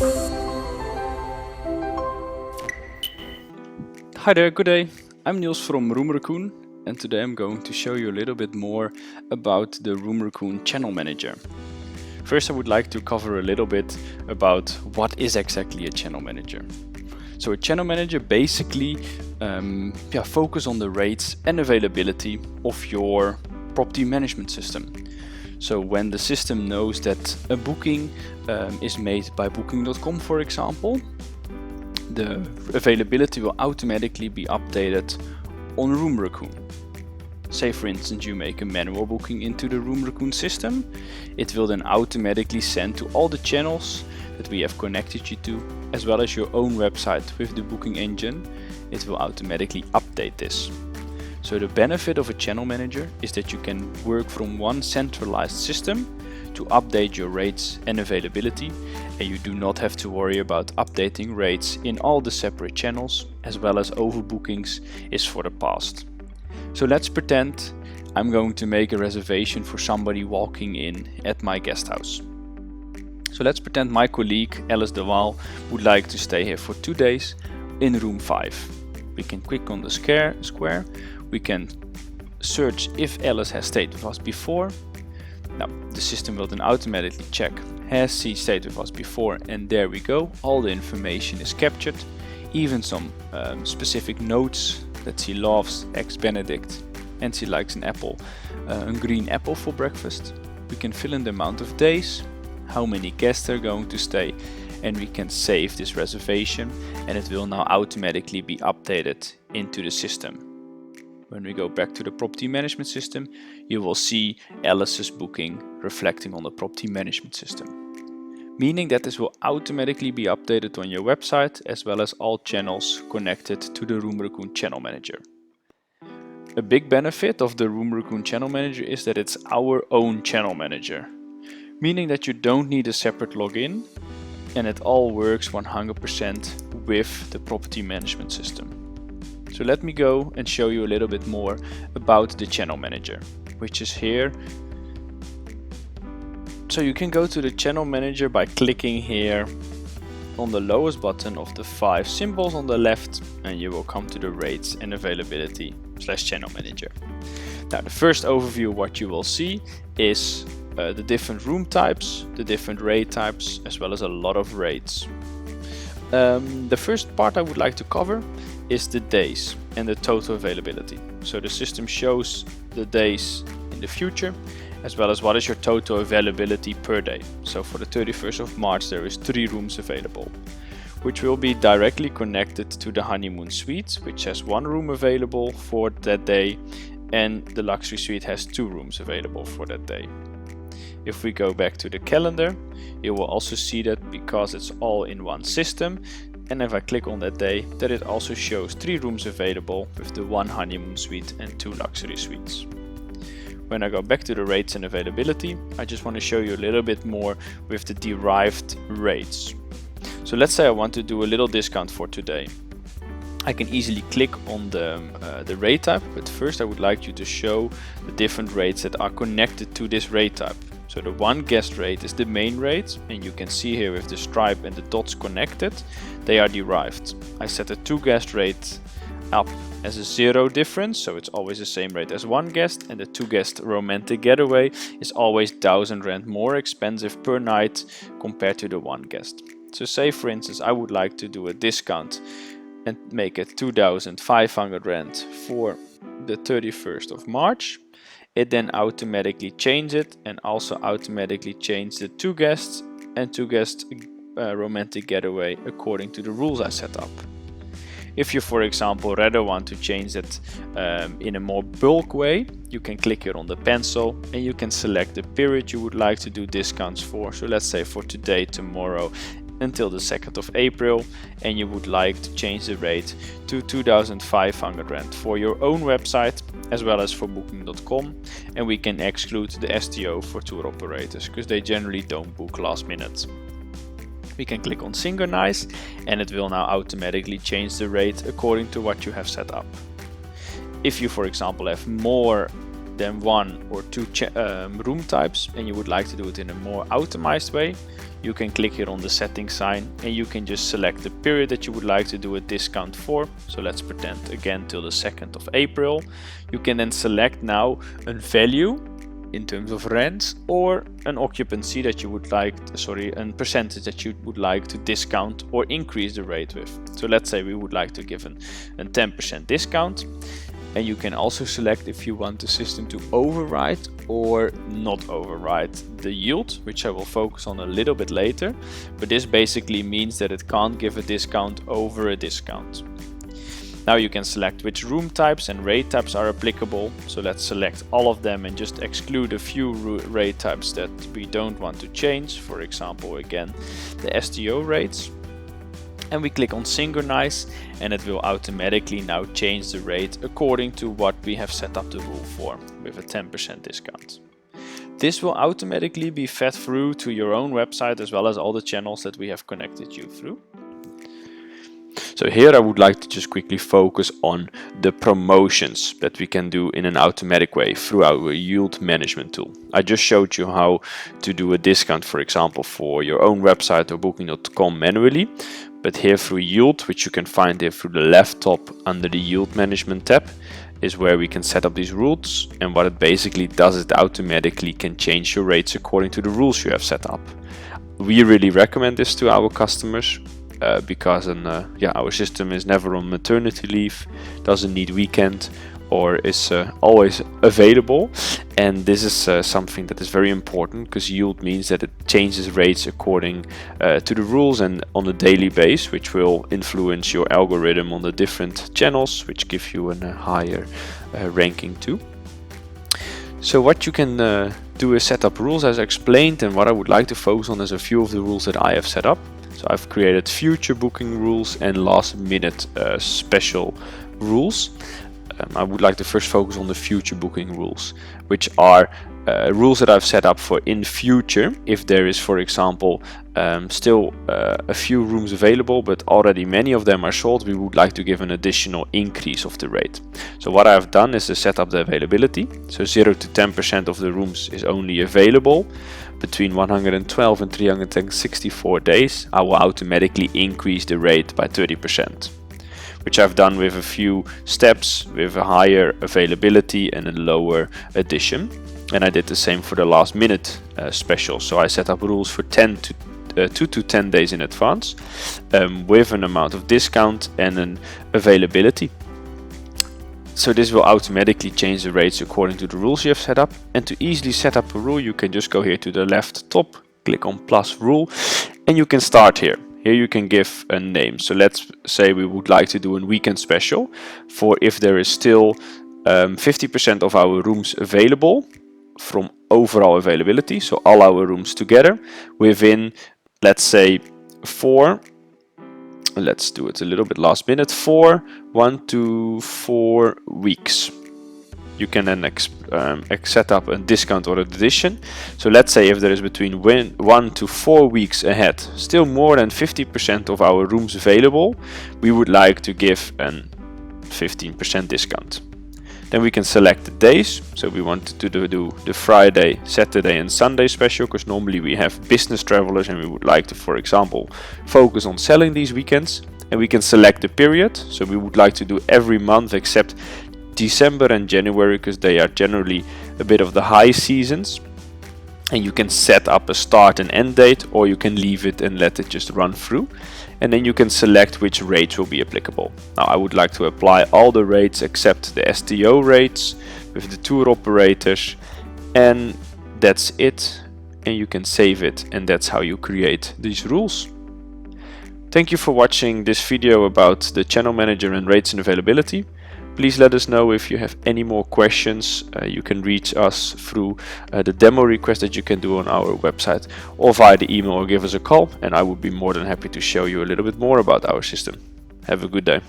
Hi there, good day. I'm Niels from RoomRaccoon, and today I'm going to show you a little bit more about the RoomRaccoon Channel Manager. First, I would like to cover a little bit about what is exactly a channel manager. So a channel manager basically focus on the rates and availability of your property management system. So when the system knows that a booking is made by booking.com, for example, the availability will automatically be updated on RoomRaccoon. Say for instance you make a manual booking into the RoomRaccoon system, it will then automatically send to all the channels that we have connected you to, as well as your own website with the booking engine. It will automatically update this. So the benefit of a channel manager is that you can work from one centralized system to update your rates and availability, and you do not have to worry about updating rates in all the separate channels, as well as overbookings is for the past. So let's pretend I'm going to make a reservation for somebody walking in at my guest house. So let's pretend my colleague Alice de Waal would like to stay here for 2 days in room 5. We can click on the square, we can search if Alice has stayed with us before. Now the system will then automatically check, has she stayed with us before, and there we go, all the information is captured, even some specific notes that she loves Eggs Benedict and she likes an apple, a green apple for breakfast. We can fill in the amount of days, how many guests are going to stay, and we can save this reservation, and it will now automatically be updated into the system. When we go back to the property management system, you will see Alice's booking reflecting on the property management system, meaning that this will automatically be updated on your website, as well as all channels connected to the RoomRaccoon Channel Manager. A big benefit of the RoomRaccoon Channel Manager is that it's our own channel manager, meaning that you don't need a separate login, and it all works 100% with the property management system. So let me go and show you a little bit more about the channel manager, which is here. So you can go to the channel manager by clicking here on the lowest button of the 5 symbols on the left, and you will come to the rates and availability / channel manager. Now the first overview of what you will see is the different room types, the different rate types, as well as a lot of rates. The first part I would like to cover is the days and the total availability. So the system shows the days in the future, as well as what is your total availability per day. So for the 31st of March there is 3 rooms available, which will be directly connected to the honeymoon suite, which has 1 room available for that day, and the luxury suite has 2 rooms available for that day. If we go back to the calendar, you will also see that because it's all in one system, and if I click on that day, that it also shows 3 rooms available with the 1 honeymoon suite and 2 luxury suites. When I go back to the rates and availability, I just want to show you a little bit more with the derived rates. So let's say I want to do a little discount for today. I can easily click on the rate type, but first I would like you to show the different rates that are connected to this rate type. So the 1 guest rate is the main rate, and you can see here with the stripe and the dots connected, they are derived. I set the 2 guest rate up as a 0 difference, so it's always the same rate as 1 guest, and the 2 guest romantic getaway is always 1,000 rand more expensive per night compared to the 1 guest. So say for instance I would like to do a discount and make it 2,500 rand for the 31st of March. It then automatically changes it, and also automatically change the 2 guests and 2 guest romantic getaway according to the rules I set up. If you, for example, rather want to change it in a more bulk way, you can click here on the pencil and you can select the period you would like to do discounts for. So let's say for today, tomorrow, until the 2nd of April, and you would like to change the rate to 2,500 rand for your own website as well as for booking.com, and we can exclude the STO for tour operators because they generally don't book last minute. We can click on synchronize, and it will now automatically change the rate according to what you have set up. If you, for example, have more than 1 or 2 room types and you would like to do it in a more automized way, you can click here on the settings sign and you can just select the period that you would like to do a discount for. So let's pretend again till the 2nd of April. You can then select now a value in terms of rents or an occupancy that you would like, a percentage that you would like to discount or increase the rate with. So let's say we would like to give a 10% discount. And you can also select if you want the system to override or not override the yield, which I will focus on a little bit later. But this basically means that it can't give a discount over a discount. Now you can select which room types and rate types are applicable. So let's select all of them and just exclude a few rate types that we don't want to change. For example, again, the STO rates. And we click on synchronize and it will automatically now change the rate according to what we have set up the rule for with a 10% discount. This will automatically be fed through to your own website as well as all the channels that we have connected you through. So here I would like to just quickly focus on the promotions that we can do in an automatic way through our yield management tool. I just showed you how to do a discount, for example, for your own website or booking.com manually. But here through yield, which you can find here through the left top under the yield management tab, is where we can set up these rules. And what it basically does is it automatically can change your rates according to the rules you have set up. We really recommend this to our customers because our system is never on maternity leave, doesn't need weekend, or is always available. And this is something that is very important because yield means that it changes rates according to the rules and on a daily basis, which will influence your algorithm on the different channels, which give you a higher ranking too. So what you can do is set up rules as explained, and what I would like to focus on is a few of the rules that I have set up. So I've created future booking rules and last minute special rules. I would like to first focus on the future booking rules, which are rules that I've set up for in future. If there is, for example, still a few rooms available, but already many of them are sold, we would like to give an additional increase of the rate. So what I've done is to set up the availability. So 0 to 10% of the rooms is only available between 112 and 364 days. I will automatically increase the rate by 30%. Which I've done with a few steps with a higher availability and a lower addition. And I did the same for the last minute special. So I set up rules for 2 to 10 days in advance with an amount of discount and an availability. So this will automatically change the rates according to the rules you have set up. And to easily set up a rule, you can just go here to the left top, click on plus rule, and you can start here. Here you can give a name. So let's say we would like to do a weekend special for if there is still 50% of our rooms available from overall availability. So all our rooms together within, let's say 4, let's do it a little bit last minute, 1 to 4 weeks. You can then set up a discount or an addition. So let's say if there is between 1 to 4 weeks ahead, still more than 50% of our rooms available, we would like to give a 15% discount. Then we can select the days. So we want to do the Friday, Saturday and Sunday special, because normally we have business travelers and we would like to, for example, focus on selling these weekends. And we can select the period. So we would like to do every month except December and January, because they are generally a bit of the high seasons. And you can set up a start and end date, or you can leave it and let it just run through. And then you can select which rates will be applicable. Now I would like to apply all the rates except the STO rates with the tour operators, and that's it. And you can save it, and that's how you create these rules. Thank you for watching this video about the channel manager and rates and availability. Please let us know if you have any more questions. You can reach us through the demo request that you can do on our website, or via the email, or give us a call, and I would be more than happy to show you a little bit more about our system. Have a good day.